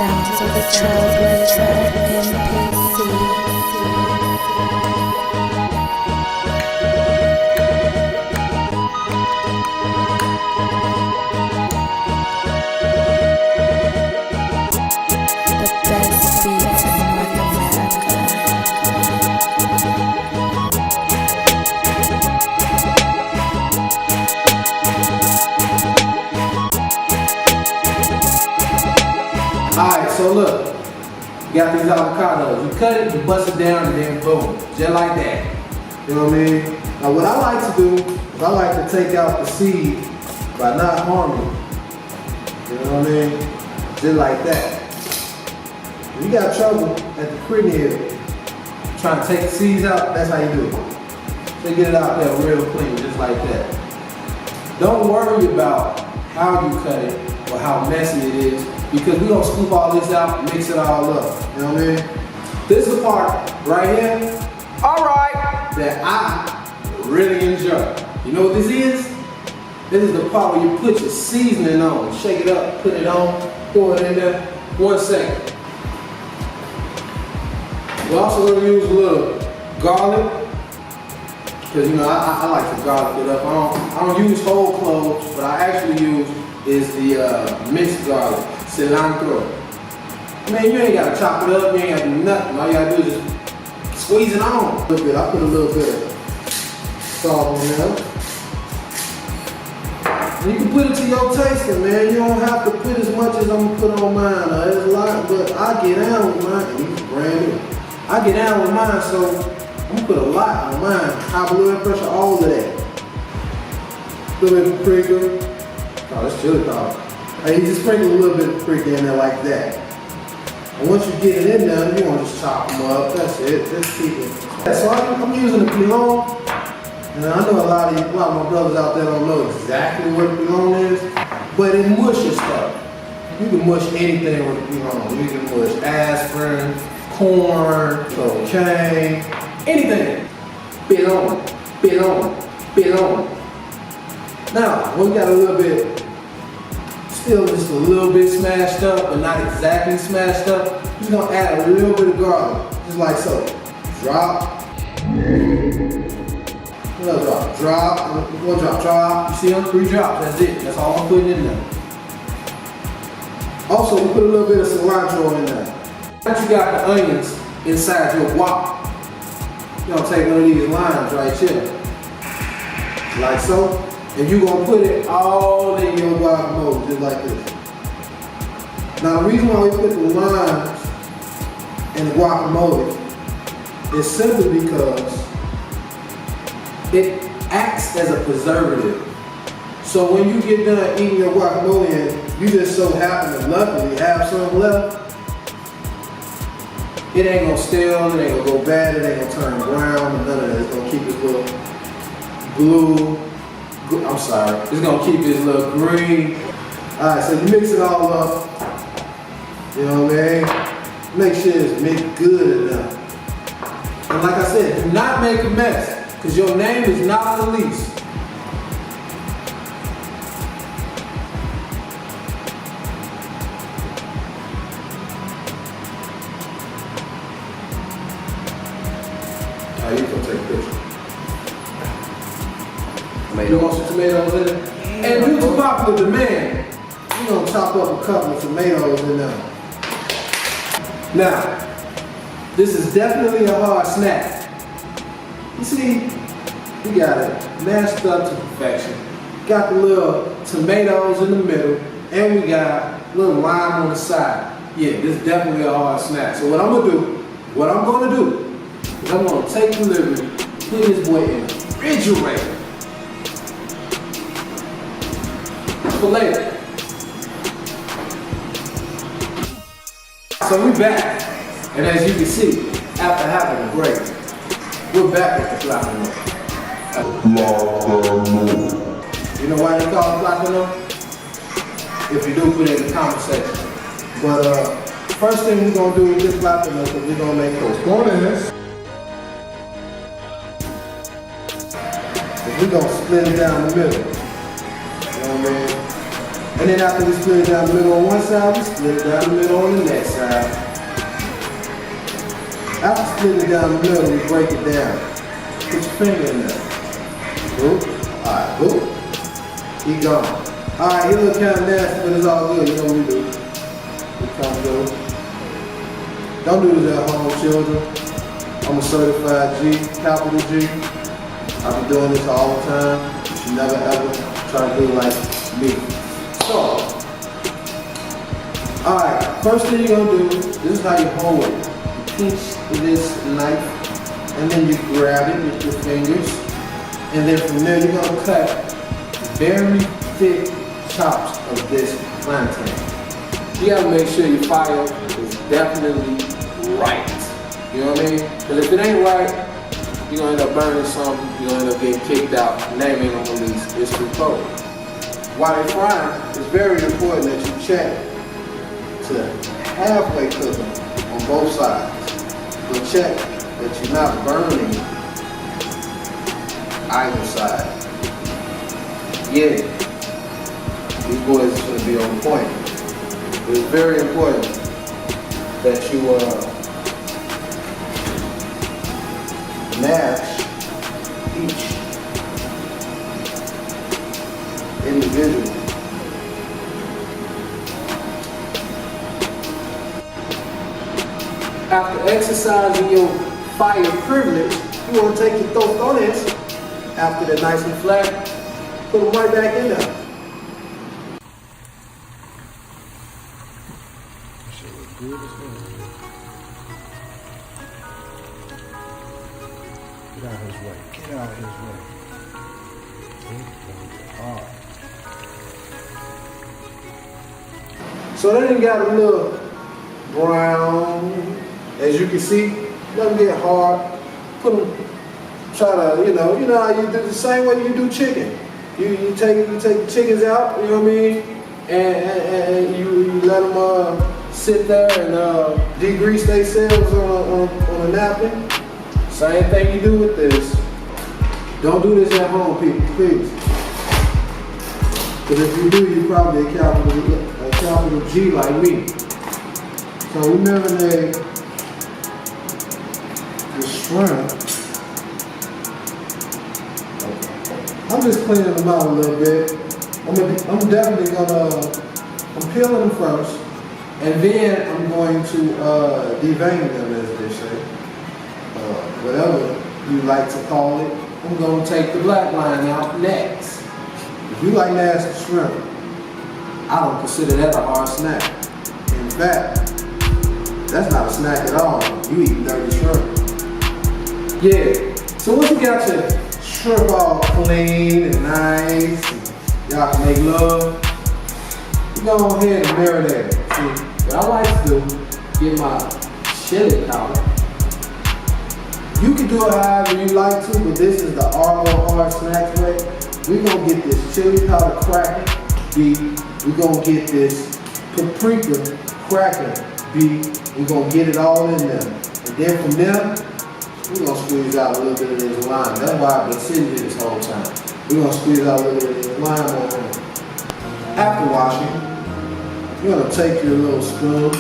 sounds of the Trailblazer MPC. The best beats in North America. Alright, so look, you got these avocados. You cut it, you bust it down, and then boom, just like that. You know what I mean? Now what I like to do is I like to take out the seed by not harming it. You know what I mean? Just like that. If you got trouble at the crib trying to take the seeds out, that's how you do it. So get it out there real clean, just like that. Don't worry about how you cut it or how messy it is, because we're gonna scoop all this out and mix it all up. You know what I mean? This is the part right here, alright, that I really enjoy. You know what this is? This is the part where you put your seasoning on. Shake it up, put it on, pour it in there. 1 second. We're also gonna use a little garlic, because you know I like to garlic it up. I don't use whole cloves, but I actually use is the minced garlic, cilantro. I mean, you ain't gotta chop it up, you ain't gotta do nothing. All you gotta do is just squeeze it on. A little bit. I put a little bit of salt on there. And you can put it to your tasting, man. You don't have to put as much as I'm gonna put on mine. There's a lot, but I get down with mine. And these brand new. I get down with mine, so I'm gonna put a lot on mine. High blood pressure, all of that. A little bit of paprika. Oh, that's chili powder. And you just sprinkle a little bit of paprika in there like that. And once you get it in there, you want to just chop them up. That's it. Just keep it. So I'm using the pilon. And I know a lot of my brothers out there don't know exactly what pilon is, but it mushes stuff. You can mush anything with pilon. You can mush aspirin, corn, cocaine, anything. Pilon, pilon, pilon. Now, we got a little bit, still just a little bit smashed up, but not exactly smashed up. Just gonna add a little bit of garlic, just like so. Drop. Another drop. Drop. One drop. Drop. You see them? 3 drops. That's it. That's all I'm putting in there. Also, we put a little bit of cilantro in there. Once you got the onions inside your wok, you're gonna take one of these limes right here, like so. And you're gonna put it all in your guacamole, just like this. Now the reason why we put the limes in the guacamole is simply because it acts as a preservative. So when you get done eating your guacamole and you just so happen to luckily have some left, it ain't gonna stale, it ain't gonna go bad, it ain't gonna turn brown, and none of that. It's gonna keep its little blue. I'm sorry, it's gonna keep this little green. Alright, so you mix it all up. You know what I mean? Make sure it's mixed good enough. And like I said, do not make a mess, because your name is not Elise. Alright, you can take a picture. You want some tomatoes in it? And due to popular demand, we're gonna chop up a couple of tomatoes in there. Now, this is definitely a hard snack. You see, we got it mashed up to perfection. Got the little tomatoes in the middle, and we got a little lime on the side. Yeah, this is definitely a hard snack. So what I'm gonna do is I'm gonna take the liver, put this boy in the refrigerator. For later. So we back, and as you can see, after having a break, we're back at the Plátano. You know why they call it Plátano? If you do, put it in the comment section. But first thing we're gonna do with this Plátano is we're gonna make tostones. We're gonna split it down the middle. You know what I mean? And then after we split it down the middle on one side, we split it down the middle on the next side. After splitting it down the middle, we break it down. Put your finger in there. Boop. Alright, boop. He gone. Alright, he look kind of nasty, but it's all good. You know what we do. We come through. Don't do this at home, children. I'm a certified G, capital G. I be doing this all the time. You should never ever try to do like me. So, alright, first thing you're gonna do, this is how you hold it. You pinch this knife, and then you grab it with your fingers, and then from there you're gonna cut very thick chops of this plantain. You gotta make sure your fire is definitely right. You know what I mean? Because if it ain't right, you're gonna end up burning something, you're gonna end up getting kicked out, and that ain't gonna release, it's too cold. While they're frying, it's very important that you check to halfway cooking on both sides. But check that you're not burning either side. Yeah, these boys are going to be on point. But it's very important that you mash each individual. After exercising your fire privilege, you want to take your tostones after they're nice and flat, put them right back in there. Get out of his way. Get out of his way. Alright. So they done got a little brown. As you can see, let them get hard. Put them, try to, you know how you do the same way you do chicken. You take the chickens out, you know what I mean? And you let them sit there and degrease themselves on a napkin. Same thing you do with this. Don't do this at home, people, please. Because if you do, you're probably a capital G like me. So we marinate the shrimp. I'm just cleaning them out a little bit. I'm definitely I'm peeling them first, and then I'm going to devein them, as they say. Whatever you like to call it. I'm going to take the black line out next. If you like nasty shrimp, I don't consider that a hard snack. In fact, that's not a snack at all. You eat dirty shrimp. Yeah, so once you got your shrimp all clean and nice, and y'all can make love, you go ahead and marinate it. See, what I like to do, get my chili powder. You can do it however you like to, but this is the Arlo Hard Snacks way. We're gonna get this chili powder cracking, B. We're gonna get this paprika cracking, B. We're gonna get it all in there. And then from there, we're gonna squeeze out a little bit of this lime. That's why I've been sitting here this whole time. We're gonna squeeze out a little bit of this lime on there. After washing, you're gonna take your little spoon,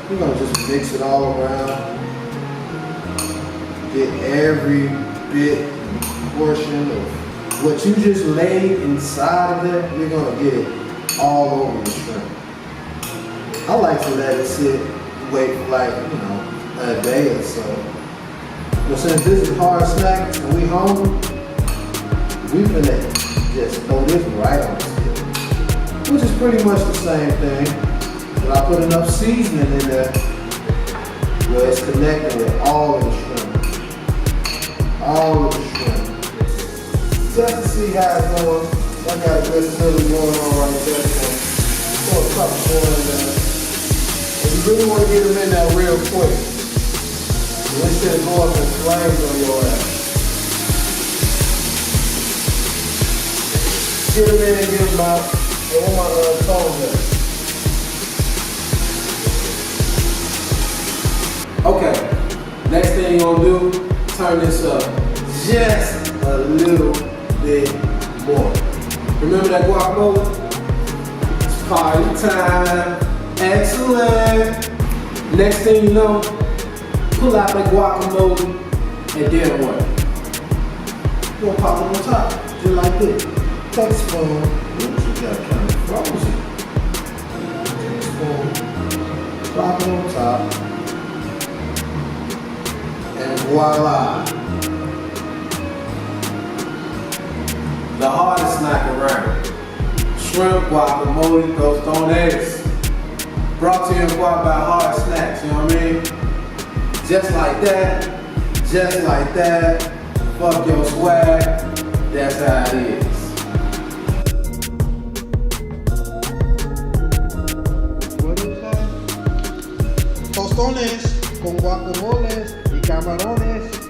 you're gonna just mix it all around. Get every bit and portion of what you just laid inside of it, you're gonna get it all over the shrimp. I like to let it sit, wait for like, a day or so. But since this is hard snacks and we hungry, we finna just throw this right on the stick. Which is pretty much the same thing. But I put enough seasoning in there where it's connected with all of the shrimp. All of the shrimp. Just to see how it's going. I got a good feeling going on right there. So a couple more in there. And you really want to get them in there real quick. So this shit go up in flames on your ass. Get them in and get them out. And where my phone at? Okay. Next thing you're gonna do, turn this up just a little bit more. Remember that guacamole? It's Party time. Excellent. Next thing you know, pull out that guacamole and then what? You gonna pop it on top, just like this. Take a spoon. Ooh, she got kind of frozen. Take a spoon. Drop it on top. And voila. The hardest snack around. Shrimp, guacamole, tostones. Brought to you in part by Hard Snacks, you know what I mean? Just like that, just like that. Fuck your swag, that's how it is. What is that? Tostones con guacamoles y camarones